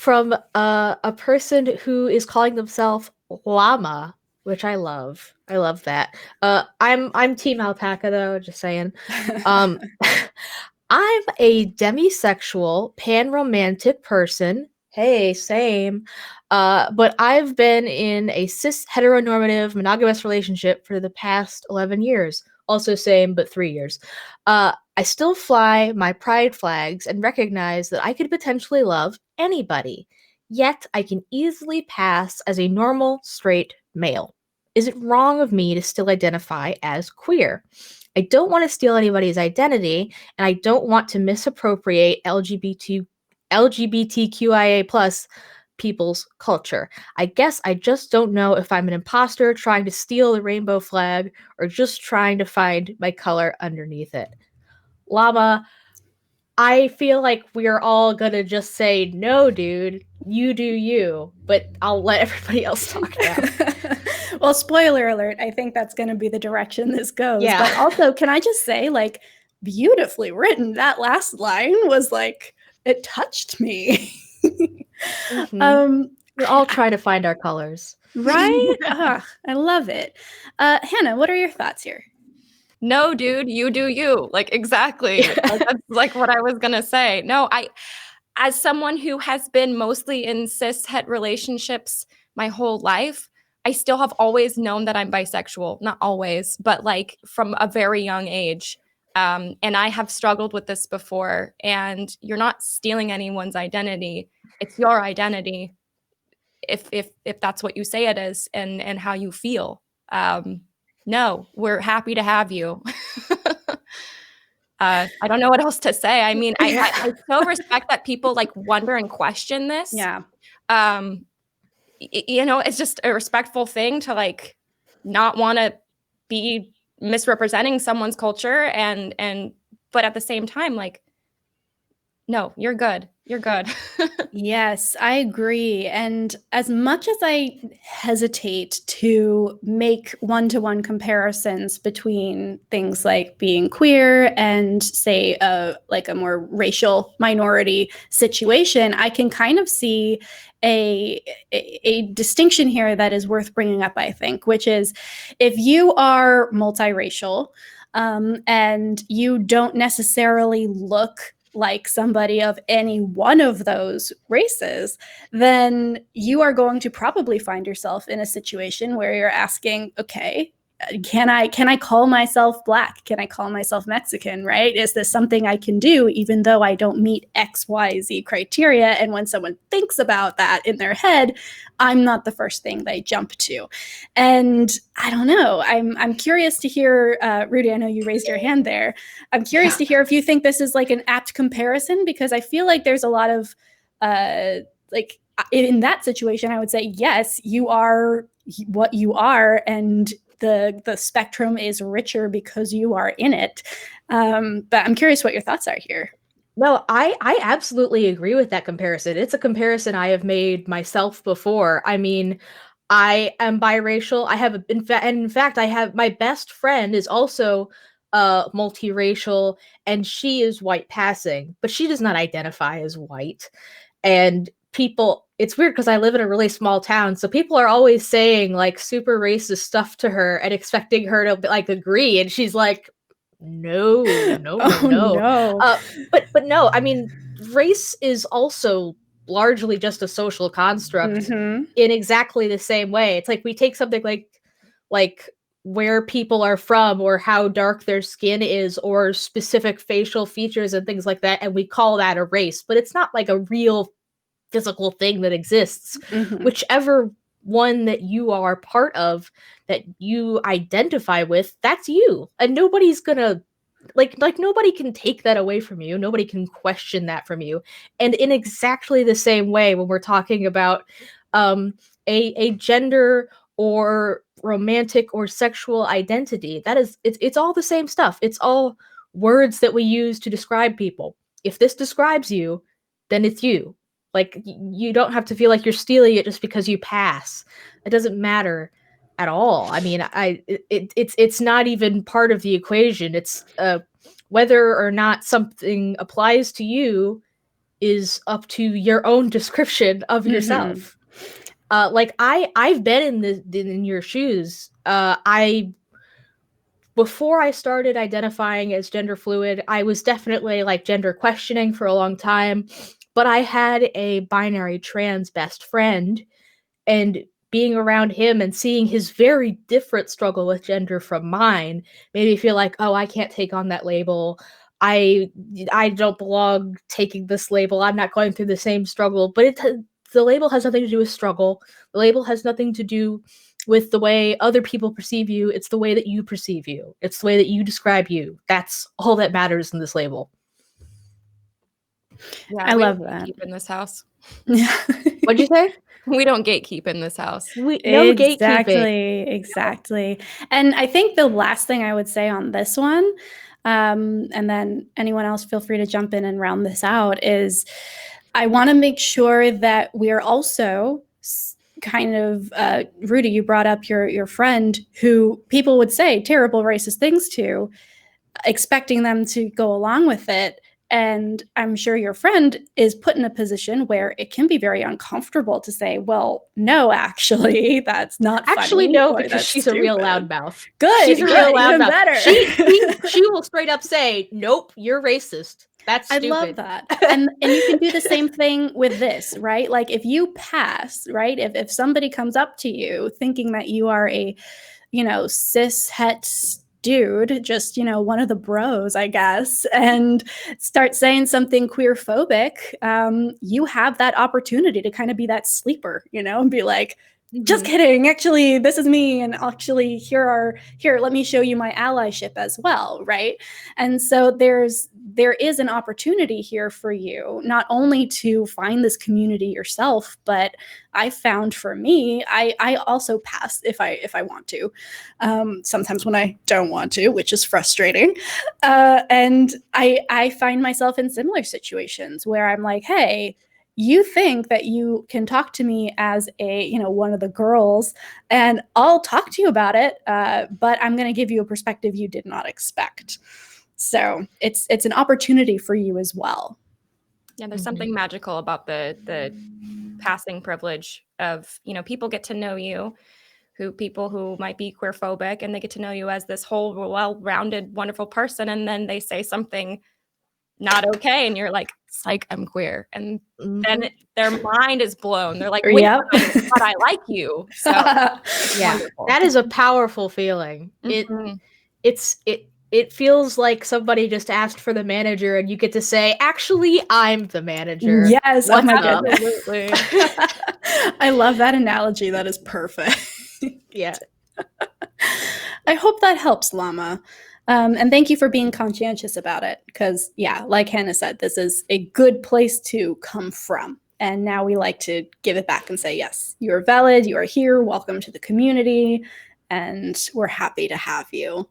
from a person who is calling themselves llama, which I love. I love that. I'm Team Alpaca though, just saying. Um I'm a demisexual, panromantic person. Hey, same. But I've been in a cis heteronormative monogamous relationship for the past 11 years. Also same, but 3 years. I still fly my pride flags and recognize that I could potentially love anybody. Yet I can easily pass as a normal, straight male. Is it wrong of me to still identify as queer? I don't want to steal anybody's identity, and I don't want to misappropriate LGBTQIA plus people's culture. I guess I just don't know if I'm an imposter trying to steal the rainbow flag or just trying to find my color underneath it. Llama, I feel like we're all gonna just say, no, dude, you do you, but I'll let everybody else talk now. Well, spoiler alert, I think that's going to be the direction this goes. Yeah. But also, can I just say, like, beautifully written. That last line was like, it touched me. We're all trying to find our colors. Right? I love it. Hanna, what are your thoughts here? No, dude, you do you. Like, exactly. Like, that's like what I was gonna say. No, as someone who has been mostly in cis het relationships my whole life, I still have always known that I'm bisexual. Not always, but like from a very young age. And I have struggled with this before. And you're not stealing anyone's identity. It's your identity. If that's what you say it is and how you feel. No, we're happy to have you. I don't know what else to say. I mean, I so respect that people like wonder and question this. Yeah. It's just a respectful thing to like not want to be misrepresenting someone's culture but at the same time, like, no, you're good. You're good. Yes, I agree. And as much as I hesitate to make one-to-one comparisons between things like being queer and, say, like a more racial minority situation, I can kind of see a distinction here that is worth bringing up, I think, which is if you are multiracial and you don't necessarily look like somebody of any one of those races, then you are going to probably find yourself in a situation where you're asking, okay, can I call myself Black? Can I call myself Mexican, right? Is this something I can do even though I don't meet XYZ criteria? And when someone thinks about that in their head, I'm not the first thing they jump to. And I don't know. I'm curious to hear, Rudy, I know you raised your hand there. I'm curious to hear if you think this is like an apt comparison, because I feel like there's a lot of like in that situation, I would say, yes, you are what you are, and the spectrum is richer because you are in it. But I'm curious what your thoughts are here. No, I absolutely agree with that comparison. It's a comparison I have made myself before. I mean, I am biracial. In fact, I have my best friend is also multiracial, and she is white passing, but she does not identify as white. And it's weird because I live in a really small town, so people are always saying like super racist stuff to her and expecting her to like agree, and she's like, no. But no, I mean, race is also largely just a social construct in exactly the same way. It's like we take something like where people are from or how dark their skin is or specific facial features and things like that, and we call that a race, but it's not like a real physical thing that exists. Whichever one that you are part of, that you identify with, that's you, and nobody's gonna like nobody can take that away from you. Nobody can question that from you. And in exactly the same way, when we're talking about a gender or romantic or sexual identity, it's all the same stuff. It's all words that we use to describe people. If this describes you, then it's you. Like, you don't have to feel like you're stealing it just because you pass. It doesn't matter at all. I mean, it's not even part of the equation. It's whether or not something applies to you is up to your own description of yourself. Like I've been in your shoes. Before I started identifying as gender fluid, I was definitely like gender questioning for a long time, but I had a binary trans best friend, and being around him and seeing his very different struggle with gender from mine made me feel like, oh, I can't take on that label. I don't belong taking this label. I'm not going through the same struggle. But the label has nothing to do with struggle. The label has nothing to do with the way other people perceive you. It's the way that you perceive you. It's the way that you describe you. That's all that matters in this label. Yeah, I love that. Keep in this house. What'd you say? We don't gatekeep in this house. No Exactly, gatekeeping. exactly. And I think the last thing I would say on this one, and then anyone else feel free to jump in and round this out, is I want to make sure that we're also kind of, Rudy, you brought up your friend who people would say terrible racist things to, expecting them to go along with it. And I'm sure your friend is put in a position where it can be very uncomfortable to say, well, no, actually, that's not actually funny, no, or because she's a real loudmouth. Good. She's a real loudmouth. Even better. She will straight up say, nope, you're racist. That's stupid. I love that. And you can do the same thing with this, right? Like if you pass, right? If somebody comes up to you thinking that you are a, cis het dude, just, one of the bros, I guess, and start saying something queer-phobic, you have that opportunity to kind of be that sleeper, and be like, just kidding, actually, this is me, and actually, here, let me show you my allyship as well, right? And so there is an opportunity here for you, not only to find this community yourself, but I found for me, I also pass if I want to, sometimes when I don't want to, which is frustrating, and I find myself in similar situations where I'm like, hey, you think that you can talk to me as a, one of the girls, and I'll talk to you about it, but I'm going to give you a perspective you did not expect. So it's an opportunity for you as well. Yeah, there's something magical about the passing privilege of, people get to know you, people who might be queer-phobic, and they get to know you as this whole well-rounded, wonderful person, and then they say something not okay, and you're like, psych, I'm queer, and then their mind is blown. They're like, wait, but I like you. So yeah, wonderful. That is a powerful feeling. It feels like somebody just asked for the manager, and you get to say, actually, I'm the manager. Yes, oh my goodness. I love that analogy. That is perfect. Yeah. I hope that helps, Llama. And thank you for being conscientious about it, because, yeah, like Hanna said, this is a good place to come from. And now we like to give it back and say, yes, you are valid, you are here, welcome to the community, and we're happy to have you.